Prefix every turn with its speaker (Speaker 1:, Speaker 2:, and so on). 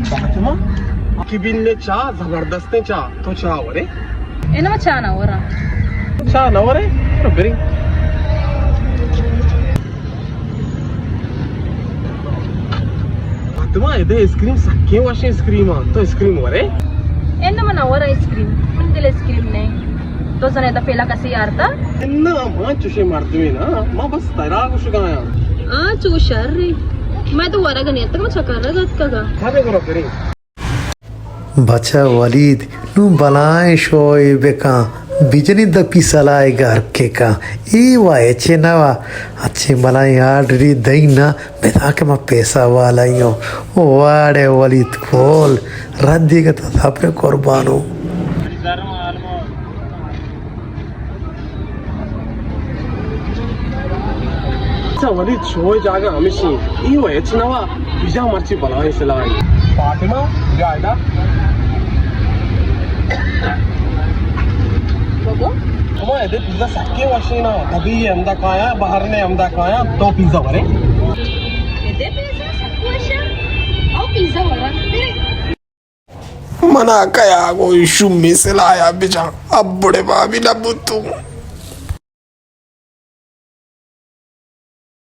Speaker 1: Fatima, kibinle cha zabardast ne cha to cha ware.
Speaker 2: Ena ma chana ora.
Speaker 1: Cha na ware? No beri. Fatima, ide ice cream sakke washi ice cream to ice cream ware.
Speaker 2: Ena ma na ora ice cream. Until ice cream ne. To sane ta pela kasi yarta.
Speaker 1: Enna ma chushe martumi na. Ma bas tara ko shugaya.
Speaker 2: Chusharri. मैं तो वारा गनियत तक मचा कर रहा था का
Speaker 1: Kare karo beri.
Speaker 3: बचा वलीद नु बलाए शोए बेका बिजनी द पिसलाए घर के का ई वाए चेनावा अच्छे मलाई आडरी दैना बेता के मा पैसा वाला यो वाड़े वलीद खोल रद्दी के तो थापे कुर्बानो
Speaker 1: 자 wali choy jaga amishi iwa echnawa bija marchi balai selai Fatima jaida
Speaker 2: बगो
Speaker 1: Kuma ede pizza sakke washina तभी ये हमदा खाया बाहर ने हमदा खाया तो पिज्जा वरे
Speaker 2: ये पिज़्ज़ा सकुशा और पिज़्ज़ा वाला
Speaker 4: मना कया कोई शुम्मी से लाया बिचा अब बुढ़े भाभी ना बुतू